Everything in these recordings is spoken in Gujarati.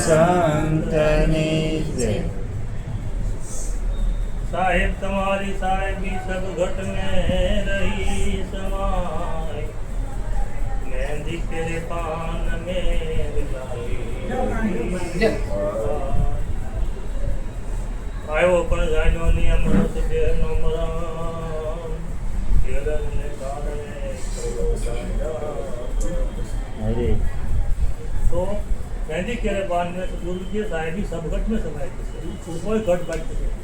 સંતની જય। साहेब तुम्हारी साहेबी सब घट में रही समाई, मेहंदी तेरे पान में आयो पण जानो नी अमृत बेनो मराम, केरन ने कारणे करो हरे। तो मेहंदी तेरे पान में गुरु जी साहेबी सब घट में समाई थी, कोई घट बाकी नहीं।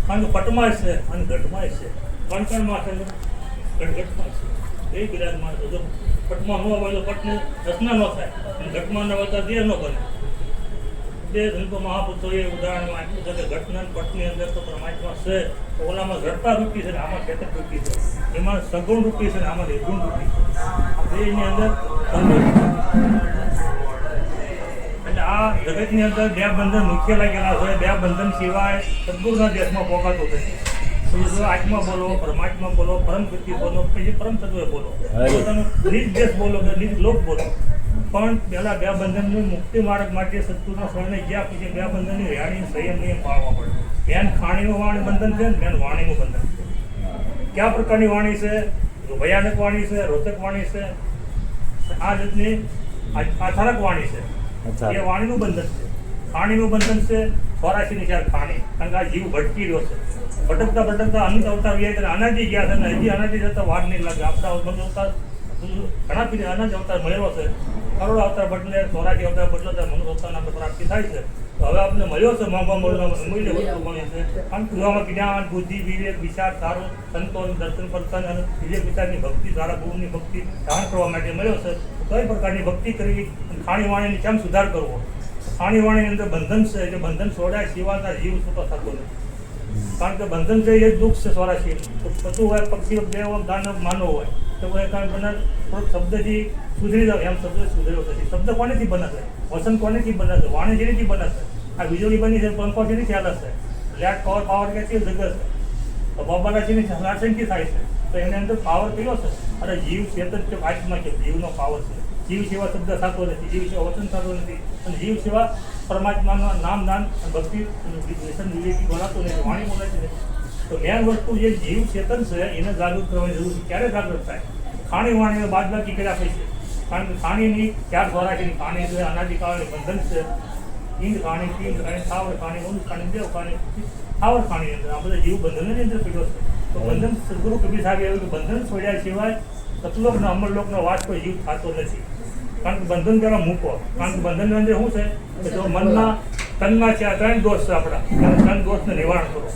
કારણ કે પટમાં છે અને ઘટમાં છે, કણકણમાં છે ઘટઘટમાં છે, એ બિરાજમાન છે। જો પટમાં ન હોય તો પટને રચના ન થાય અને ઘટમાં ન હોય તો દેહ ન બને। બે સંતો મહાપુરુષોએ ઉદાહરણમાં આપ્યું છે કે ઘટના પટની અંદર તો પરમાત્મા છે, તો ઓલામાં ઘટતા રૂપી છે ને આમાં ક્ષેત્ર રૂપી છે, એમાં સગુણ રૂપી છે ને આમાં નિર્ગુણ રૂપી છે, બેની અંદર આ જગતની અંદર બે બંધન મુખ્ય લાગેલા છે। બે બંધન સિવાય સદગુરુના દેશમાં પોકાતું નથી। આત્મા બોલો, પરમાત્મા બોલો, પરમ કૃતિ બોલો, પછી પરમ તત્વ બોલો, પોતાનો નિજ દેશ બોલો કે નિજ લોક બોલો, પણ પહેલા બે બંધનની મુક્તિ માર્ગ માટે સદગુરુના શરણે ગયા પછી બે બંધનની રેહાણી સંયમ નિયમ પાળવા પડે। બેન ખાણીનું વાણી બંધન છે ને બેન વાણીનું બંધન છે। કયા પ્રકારની વાણી છે? ભયાનક વાણી છે, રોચક વાણી છે, આ રીતની આથારક વાણી છે, એ વાણીનું બંધન છે। ખાણીનું બંધન છે 84 ચાર ખાણી, કારણ કે આ જીવ ભટકી રહ્યો છે, ભટકતા ભટકતા અનંત અવતાર ગયા છે, અનાદિ ગયા છે ને હજી અનાદિ જતા વાર નહીં લાગે। આપણા અવતાર ઘણા પીને અનંત અવતાર મળેલો છે, કરોડ અવતાર બદલે 84 અવતાર બદલે મનુષ્ય અવતારના પ્રાપ્તિ થાય છે। તો હવે આપણે મળ્યો છે મોંઘા મૂલ્ય વસ્તુ મળી છે, કારણ કે કુવામાં જ્ઞાન, બુદ્ધિ, વિવેક, વિચાર, સારું સંતોનું દર્શન કરતા અને વિવેક વિચારની ભક્તિ, સારા ગુરુની ભક્તિ ધારણ કરવા માટે મળ્યો છે। કઈ પ્રકારની ભક્તિ કરવી, ખાણી વાણીની કેમ સુધાર કરવો? ખાણી વાણીની અંદર બંધન છે, જે બંધન છોડ્યા સિવાયના જીવ છૂટો થતો નથી, કારણ કે બંધન છે એ દુઃખ છે 84। પશુ હોય, પક્ષી હોય, દેવ, દાનવ, માનવ હોય તો કોઈ કારણ બને થોડોક શબ્દથી સુધરી જાવ, એમ શબ્દ સુધર્યો નથી। શબ્દ કોનેથી બને છે? વસન કોનેથી બને છે? વાણી જેનીથી બને છે? આ વીજળી બની છે, પંખો જેની ચાલે છે, લેટ પાવર ક્યાંથી જગત છે, તો બાબાના જેની લાસનથી થાય છે, તો એની અંદર પાવર કયો છે? અરે જીવ ચેતન છે, આત્મા છે, જીવનો પાવર છે। જીવ સેવા શબ્દ થતો નથી, જીવ સેવા વચન થતો નથી, અને જીવ સેવા પરમાત્માના નામ દાન ભક્તિ વ્યસન વિવેકી બોલાતો નથી, વાણી બોલાતી નથી। તો મેન વસ્તુ જે જીવ ચેતન છે એને જાગૃત કરવાની જરૂર છે। ક્યારે જાગૃત થાય? ખાણી વાણીને બાદબાકી કર્યા પછી, કારણ કે ખાણીની 484 ખાણી છે, અનાદિકાળની બંધન છે। ઈંદ ખાણી, તીન ખાણી, થાવર ખાણી, મનુષ્ય ખાણી, દેવ ખાણી, થાવર ખાણી અંદર આ બધા જીવ બંધનની અંદર પીડ્યો છે। તો બંધન સદગુરુ કબીર સાહેબ એવું કે બંધન છોડ્યા સિવાય સતલોકનો અમરલોકનો વાસ કોઈ જીવ થતો નથી, કારણ કે બંધન પહેલાં મૂકો। કારણ કે બંધનની અંદર શું છે કે જો મનના તનના છે, આ 3 દોષ છે આપણા, 3 દોષને નિવારણ કરો।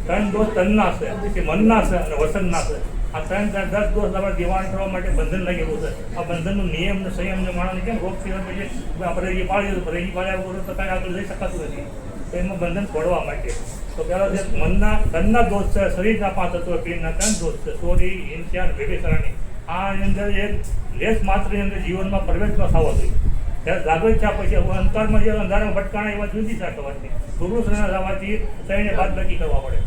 3 દોષ તનના છે, કે મનના છે અને વસનના છે। આ 10 દોષ આપણે નિવારણ કરવા માટે બંધન લાગેલું છે। આ બંધનનો નિયમ ને સંયમ ને માણસને કેમ રોગ સિવાય પછી આપણે એ પાળીએ તો એ પાળ્યા વગર તો કાંઈ આગળ જઈ શકાતું નથી, તો એમાં બંધન છોડવા માટે તો પહેલાં જે મનના તનના દોષ છે, શરીરના 5 તત્વ પીરના 3 દોષ છે, ચોરી, હિંસા, વ્યભિચારણી, આની અંદર એક લેસ માત્રની અંદર જીવનમાં પ્રવેશ ન થવો જોઈએ। ત્યારે જાગૃત થયા પછી અંતરમાં જે અંધારામાં ભટકાણા એવા જુદી સાથે વાતની ગુરુ શરણે જવાથી તઈને બાદબાકી કરવા પડે,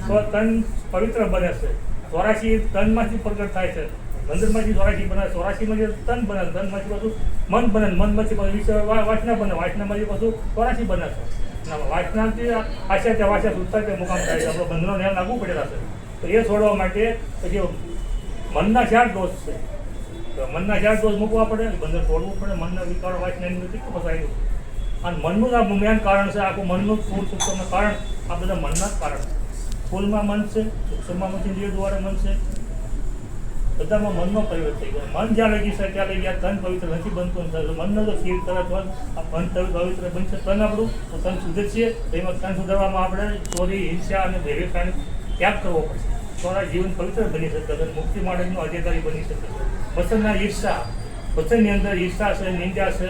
તો તન પવિત્ર બને છે। 84 તનમાંથી પ્રગટ થાય છે, બંધનમાંથી 84 બને, 84માં જે તન બને, તનમાંથી પાછું મન બને, મનમાંથી પાછું વાસના બને, વાસનામાંથી પાછું 84 બને છે। વાસનાથી આશા છે, વાસા સુધતા તે મુકામ થાય છે, આપણો બંધનો ધ્યાન લાગવું પડેલા છે। તો એ છોડવા માટે પછી મનના 4 દોષ છે, તો મનના 4 દોષ મૂકવા પડે, બંધન છોડવું પડે। મનના વિકાર વાસનાની અંદર કેટલું ફસાયેલું, અને મનનું જ આ મેન કારણ છે, આખું મનનું સ્થૂળ સૂક્ષ્મનું કારણ આ બધા મનના જ કારણ છે। સ્થૂળમાં મન છે, સૂક્ષ્મમાં ઇન્દ્રિય દ્વારા મન છે, બધામાં મનમાં પરિવર્તન થઈ ગયો। મન જ્યાં લગી છે ત્યાં લઈ ગયા તન પવિત્ર નથી બનતું, મનનો જો સ્થિર કરે તો આ મન પવિત્ર બનશે, તન આપણું તો તન સુધરશે। તો એમાં તન સુધારવામાં આપણે ચોરી, હિંસા અને ભેગેખાને ત્યાગ કરવો પડશે, તો આ જીવન પવિત્ર બની શકે છે, મુક્તિ માર્ગનો અધિકારી બની શકે છે। વચનના ઈર્ષા, વચનની અંદર ઈર્ષા છે, નિંદા છે,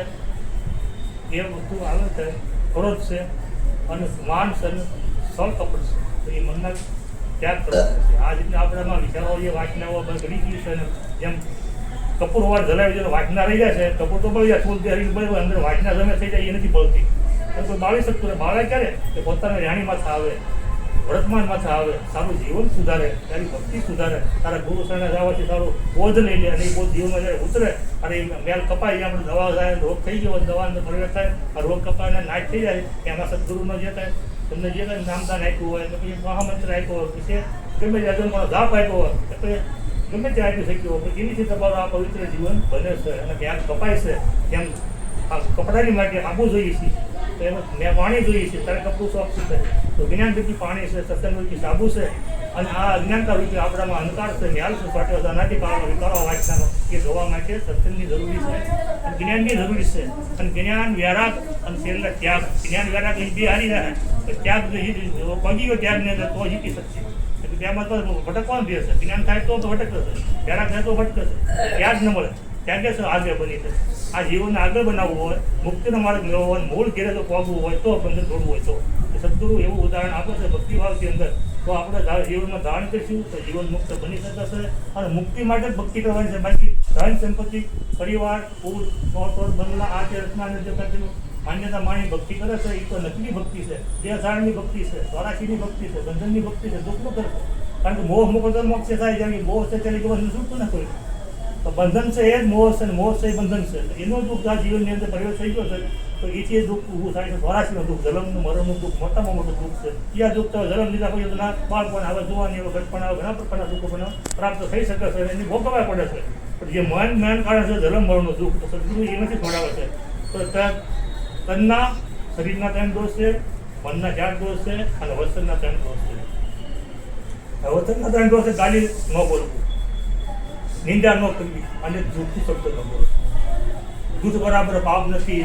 એ વસ્તુ આવે છે, ક્રોધ છે અને માન છે અને સળકપટ છે, તો એ મનના ત્યાગ કરવો પડશે। આ રીતના આપણામાં વિચારો એ વાસનાઓ ઘણી ગઈ છે ને, જેમ કપૂર હોવા જલાવી જાય વાસના રહી જાય છે, કપૂર તો બળી જાય, ફૂલ બળી અંદર વાસના જમે થઈ જાય એ નથી બળતી, કોઈ બાળી શકતું ને બાળે ક્યારે કે પોતાના રાણીમાં આવે વર્તમાન માથે આવે, સારું જીવન સુધારે, તારી ભક્તિ સુધારે, તારા ગુરુ શરણે જવાથી સારું બોધ લઈ લે અને એ બોધ જીવનમાં જ્યારે ઉતરે અને એ મેલ કપાય, જે આપણે દવા થાય, રોગ થઈ ગયો દવાનો પરિવર્તન થાય, આ રોગ કપાયને નાશ થઈ જાય, એમાં સદગુરુનો જે થાય તમને જે કંઈ નામદાન આપ્યું હોય કે પછી મહામંત્ર આપ્યો હોય પછી ગમે તે અજન્માનો જાપ આપ્યો હોય કે પછી ગમે તે આપી શક્યો હોય એવી રીતે તમારું આ પવિત્ર જીવન બને છે. અને ક્યાંક કપાય છે તેમ આ કપડાની માટે આબુ જોઈએ છે, તો એમાં મેં પાણી જોઈએ છે, ત્યારે કપડું સોફ્ટ છે, તો જ્ઞાન રૂપી પાણી છે, સત્સંગ રૂપી સાબુ છે, અને આ અજ્ઞાનતા રૂપી આપણામાં અંધકાર છે, ન્યાલ છે, પાટો અનાથી કાળો વિકારો વાંચનાનો એ જોવા માટે સત્સંગની જરૂરી છે અને જ્ઞાનની જરૂરી છે. અને જ્ઞાન વૈરાગ અને છેલ્લે ત્યાગ, જ્ઞાન વૈરાગ એ બે હારી રહે, ત્યાગ પગી ગયો ત્યાગને અંદર તો જીતી શકશે. એટલે ત્યાંમાં તો ભટકવાનું દે છે, જ્ઞાન થાય તો ભટકશે, વૈરાગ થાય તો ભટકશે, ત્યાગ ન મળે ત્યાગે છે આગળ બની છે. આ જીવનને આગળ બનાવવું હોય, મુક્તિનો માર્ગ મેળવવો હોય, મૂળ ઘેરે તો પહોંચવું હોય તો બંધન તોડવું હોય તો સદગુરુ એવું ઉદાહરણ આપે છે ભક્તિભાવની અંદર, તો આપણે જીવનમાં ધારણ કરીશું તો જીવન મુક્ત બની શકશે. અને મુક્તિ માટે જ ભક્તિ કરવાની છે, બાકી ધન સંપત્તિ પરિવાર કુળ તોડ બંગલા આ જે રચનાને જે કંઈ માન્યતા માણી ભક્તિ કરે છે એ તો નકલી ભક્તિ છે, દેહધારણની ભક્તિ છે, સ્વરાશીની ભક્તિ છે, બંધનની ભક્તિ છે, દુઃખનું કરે છે. કારણ કે મોહ મુકતો મોક્ષ થાય, જ્યારે મોહ છે ત્યારે જીવન સુખતું ન કોઈ, તો બંધન છે એ જ મોહ છે અને મોહ છે એ બંધન છે. એનો દુઃખ આ જીવનની અંદર પ્રવેશ થઈ ગયો છે તો એથી દુઃખ ઊભું થાય છે. સ્વરાશીનું દુઃખ, જન્મનું મરણનું દુઃખ મોટામાં મોટું દુઃખ છે. એ આ દુઃખ તો જન્મ લીધા પછી તો ના બાળપણ આવે, જોવાની આવે, ઘટપણ આવે, ઘણા પ્રકારના દુઃખો પણ પ્રાપ્ત થઈ શકે છે, એની ભોગવવા પડે છે. પણ જે મેન કારણ છે જન્મ મરણનું દુઃખ, તો સદગુરુ એમાંથી ભણાવે છે. તો તનના શરીરના 3 દોષ છે, મનના 4 દોષ છે અને વચનના 3 દોષ છે. વચનના 3 દોષ છે ગાલી ન બોલવું, નિંદા ન કરવી અને જૂઠું શબ્દ ન બોલવું. જૂઠ બરાબર પાપ નથી,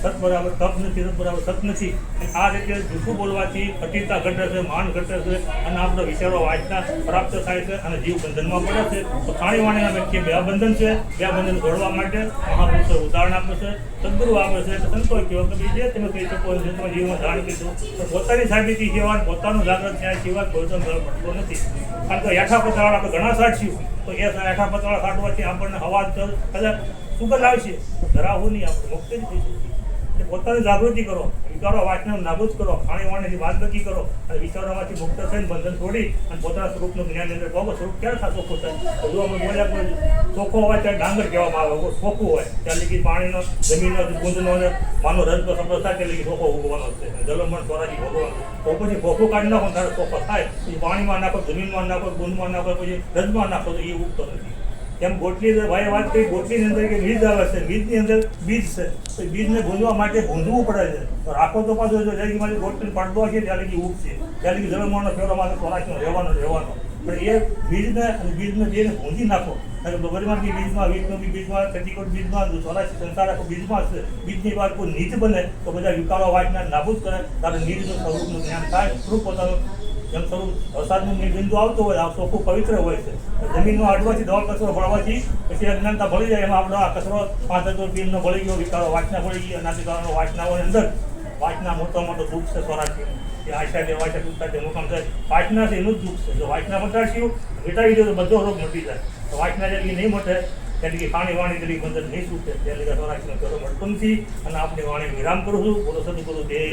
સત બરાબર તપ નથી, સત બરાબર સત નથી. આ રીતે જૂઠું બોલવાથી અતિતા ઘટે છે, માન ઘટે છે અને આપણો વિચારો વાંચના પ્રાપ્ત થાય છે અને જીવ બંધનમાં પડે છે. તો ખાણી વાણીના વ્યક્તિ બે બંધન છે, બે બંધન તોડવા માટે મહાપુરુષો ઉદાહરણ આપે છે, સદગુરુ આપે છે, સંતોષ કહો કે જે તમે કહી શકો જે તમે જીવનમાં જાણ કીધું, તો પોતાની સાબિતી સિવાય, પોતાનું જાગૃત થયા સિવાય કોઈ પણ ફરક પડતો નથી. કારણ કે યાઠા પતવાળા આપણે ઘણા સાચીશું, તો એ યાઠા પતવાળા કાઢવાથી આપણને અવાજ કદાચ સુગંધ આવશે, ધરાવવું નહીં, આપણે મુક્ત જ થઈ શકીએ. એટલે પોતાની જાગૃતિ કરો, વિચારો વાંચને નાબૂદ કરો, ખાણી વાણીથી બાદબાકી કરો અને વિચારોમાંથી મુક્ત થઈને બંધન છોડી અને પોતાના સ્વરૂપનું જ્ઞાન અંદર પાવો. સ્વરૂપ ક્યારે થાય ચોખ્ખું થાય? તો જો અમે બોલ્યા કોઈ ચોખ્ખો હોય ત્યારે ડાંગર કહેવામાં આવે, કોઈ ચોખ્ખું હોય ત્યારે લગી પાણીનો, જમીનનો, ગુંદનો અને માનો રજનો શબ્દ થાય ત્યારે લગી ચોખ્ખો ઉગવાનો છે, જલમણ સ્વરાજી ભોગવવાનું. તો પછી ચોખ્ખું કાઢી નાખો ત્યારે ચોખ્ખો થાય, પછી પાણીમાં નાખો, જમીનમાં નાખો, ગુંદમાં નાખો, પછી રજમાં નાખો તો એ ઉગતો નથી. એમ ગોટલી ભાઈ વાત કરી, ગોટલીની અંદર કે બીજ આવે છે, બીજની અંદર બીજ છે, તો બીજને ભૂંજવા માટે ભૂંજવું પડે છે. તો રાખો તો પાછો જો જલ્દી મારી ગોટલી પડદો છે ત્યાં લગી ઉગશે, ત્યાં લગી જળમાનો ફેરવવાનો સ્વરાશનો રહેવાનો. પણ એ બીજને અને બીજને બેને ભૂંજી નાખો, બગડીમાંથી બીજમાં, બીજમાં, કટીકોટ બીજમાં, સ્વરાશ સંસાર આખો બીજમાં છે. બીજની વાત કોઈ નીચ બને તો બધા વિકારો વાંચના નાબૂદ કરે, ત્યારે નીચનું સ્વરૂપનું જ્ઞાન થાય. સ્વરૂપ પોતાનું જેમ સ્વરૂપ વરસાદનું બિંદુ આવતો હોય, આ ચોખ્ખું પવિત્ર હોય છે. જમીનમાં અડવાથી દવા કચરો ભળવાથી પછી અજ્ઞાનતા ભળી જાય, એમાં આપણો આ કચરો 5 પીનનો ભળી ગયો, વિકારો વાંચના ભળી ગઈ, અનાથી કારણો વાંચનાઓની અંદર વાંચના મોટો દુઃખ છે સ્વરાજ્ય. એ આશા કે વાંચા તૂટતા તે મુકામ થાય, વાંચના છે એનું જ દુઃખ છે. જો વાંચના મટાડશું, મિટાવી દો તો બધો રોગ મટી જાય. તો વાંચના જેટલી નહીં મટે એટલે કે પાણી વાણી જેટલી બંધન નહીં છૂટે, એટલે કે સ્વરાજનો ફેરો મળતો નથી. અને આપણી વાણી વિરામ કરું છું. બોલો સદગુરુ દેવ.